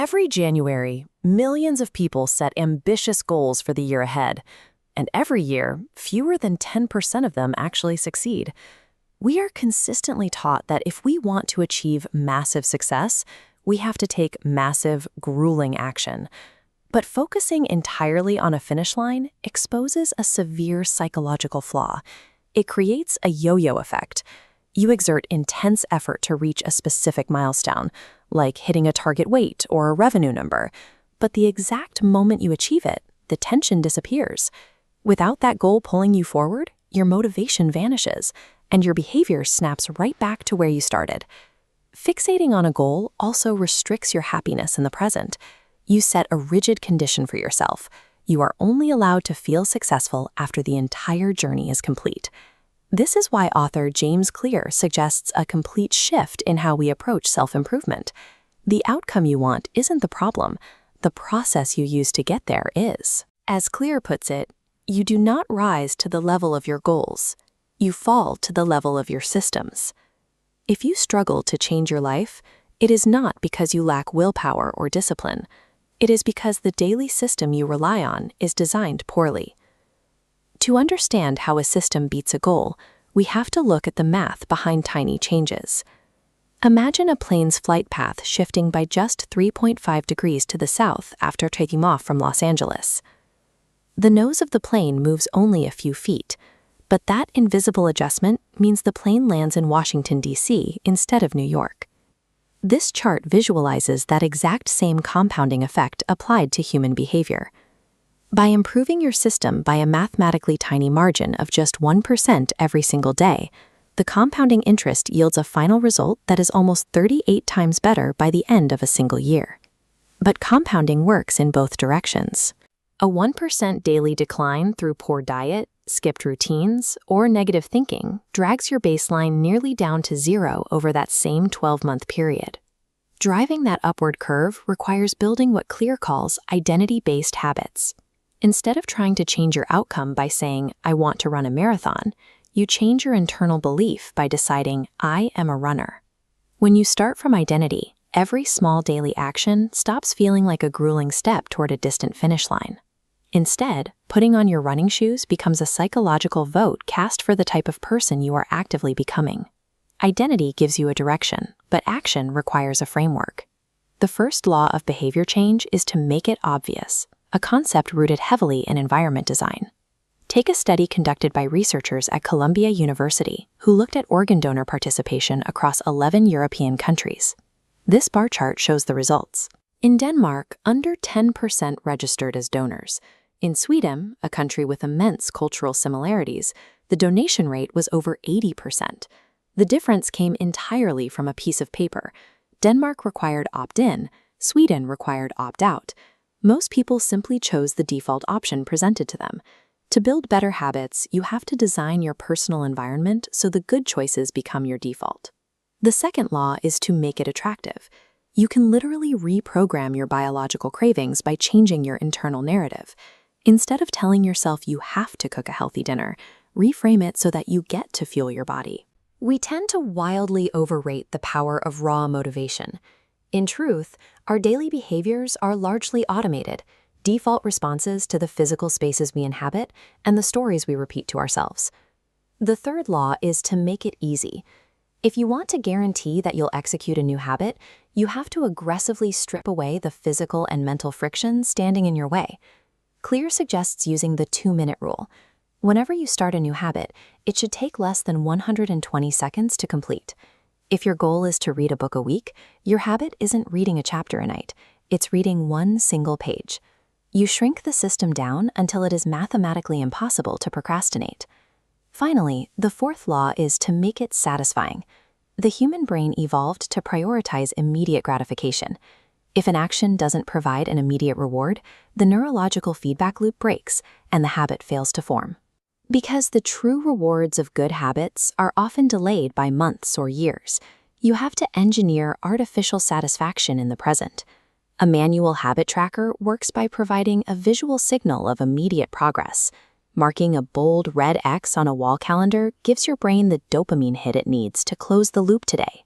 Every January, millions of people set ambitious goals for the year ahead, and every year, fewer than 10% of them actually succeed. We are consistently taught that if we want to achieve massive success, we have to take massive, grueling action. But focusing entirely on a finish line exposes a severe psychological flaw. It creates a yo-yo effect. You exert intense effort to reach a specific milestone, like hitting a target weight or a revenue number, but the exact moment you achieve it, the tension disappears. Without that goal pulling you forward, your motivation vanishes, and your behavior snaps right back to where you started. Fixating on a goal also restricts your happiness in the present. You set a rigid condition for yourself. You are only allowed to feel successful after the entire journey is complete. This is why author James Clear suggests a complete shift in how we approach self-improvement. The outcome you want isn't the problem. The process you use to get there is. As Clear puts it, you do not rise to the level of your goals. You fall to the level of your systems. If you struggle to change your life, it is not because you lack willpower or discipline. It is because the daily system you rely on is designed poorly. To understand how a system beats a goal, we have to look at the math behind tiny changes. Imagine a plane's flight path shifting by just 3.5 degrees to the south after taking off from Los Angeles. The nose of the plane moves only a few feet, but that invisible adjustment means the plane lands in Washington, D.C. instead of New York. This chart visualizes that exact same compounding effect applied to human behavior. By improving your system by a mathematically tiny margin of just 1% every single day, the compounding interest yields a final result that is almost 38 times better by the end of a single year. But compounding works in both directions. A 1% daily decline through poor diet, skipped routines, or negative thinking drags your baseline nearly down to zero over that same 12-month period. Driving that upward curve requires building what Clear calls identity-based habits. Instead of trying to change your outcome by saying, "I want to run a marathon," you change your internal belief by deciding, "I am a runner." When you start from identity, every small daily action stops feeling like a grueling step toward a distant finish line. Instead, putting on your running shoes becomes a psychological vote cast for the type of person you are actively becoming. Identity gives you a direction, but action requires a framework. The first law of behavior change is to make it obvious, a concept rooted heavily in environment design. Take a study conducted by researchers at Columbia University who looked at organ donor participation across 11 European countries. This bar chart shows the results. In Denmark, under 10% registered as donors. In Sweden, a country with immense cultural similarities, the donation rate was over 80%. The difference came entirely from a piece of paper. Denmark required opt-in, Sweden required opt-out. Most people simply chose the default option presented to them. To build better habits, you have to design your personal environment so the good choices become your default. The second law is to make it attractive. You can literally reprogram your biological cravings by changing your internal narrative. Instead of telling yourself you have to cook a healthy dinner, reframe it so that you get to fuel your body. We tend to wildly overrate the power of raw motivation. In truth, our daily behaviors are largely automated, default responses to the physical spaces we inhabit and the stories we repeat to ourselves. The third law is to make it easy. If you want to guarantee that you'll execute a new habit, you have to aggressively strip away the physical and mental friction standing in your way. Clear suggests using the 2-minute rule. Whenever you start a new habit, it should take less than 120 seconds to complete. If your goal is to read a book a week, your habit isn't reading a chapter a night. It's reading one single page. You shrink the system down until it is mathematically impossible to procrastinate. Finally, the fourth law is to make it satisfying. The human brain evolved to prioritize immediate gratification. If an action doesn't provide an immediate reward, the neurological feedback loop breaks and the habit fails to form. Because the true rewards of good habits are often delayed by months or years, you have to engineer artificial satisfaction in the present. A manual habit tracker works by providing a visual signal of immediate progress. Marking a bold red X on a wall calendar gives your brain the dopamine hit it needs to close the loop today.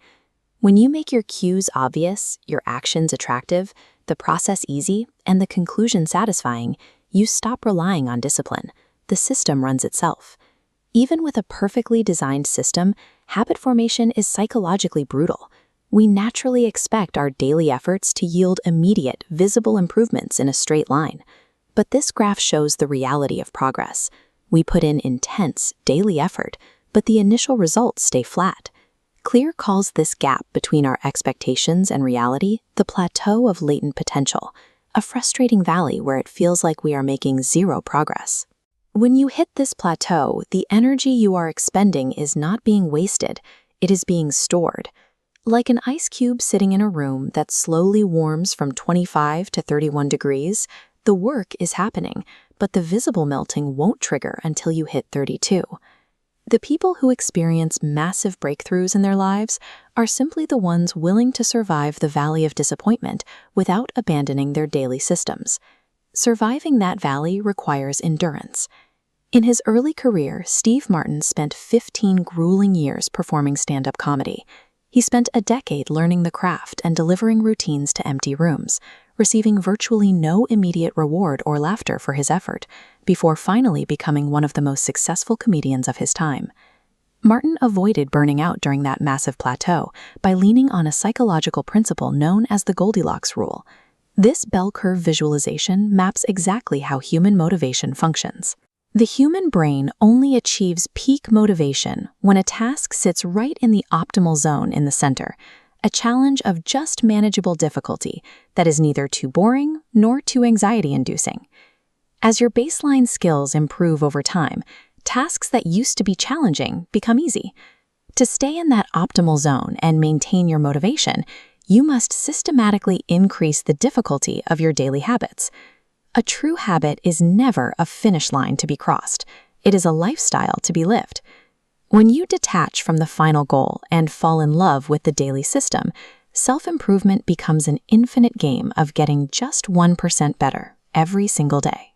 When you make your cues obvious, your actions attractive, the process easy, and the conclusion satisfying, you stop relying on discipline. The system runs itself. Even with a perfectly designed system, habit formation is psychologically brutal. We naturally expect our daily efforts to yield immediate, visible improvements in a straight line. But this graph shows the reality of progress. We put in intense, daily effort, but the initial results stay flat. Clear calls this gap between our expectations and reality the plateau of latent potential, a frustrating valley where it feels like we are making zero progress. When you hit this plateau, the energy you are expending is not being wasted, it is being stored. Like an ice cube sitting in a room that slowly warms from 25 to 31 degrees, the work is happening, but the visible melting won't trigger until you hit 32. The people who experience massive breakthroughs in their lives are simply the ones willing to survive the valley of disappointment without abandoning their daily systems. Surviving that valley requires endurance. In his early career, Steve Martin spent 15 grueling years performing stand-up comedy. He spent a decade learning the craft and delivering routines to empty rooms, receiving virtually no immediate reward or laughter for his effort, before finally becoming one of the most successful comedians of his time. Martin avoided burning out during that massive plateau by leaning on a psychological principle known as the Goldilocks rule. This bell curve visualization maps exactly how human motivation functions. The human brain only achieves peak motivation when a task sits right in the optimal zone in the center, a challenge of just manageable difficulty that is neither too boring nor too anxiety-inducing. As your baseline skills improve over time, tasks that used to be challenging become easy. To stay in that optimal zone and maintain your motivation, you must systematically increase the difficulty of your daily habits. A true habit is never a finish line to be crossed. It is a lifestyle to be lived. When you detach from the final goal and fall in love with the daily system, self-improvement becomes an infinite game of getting just 1% better every single day.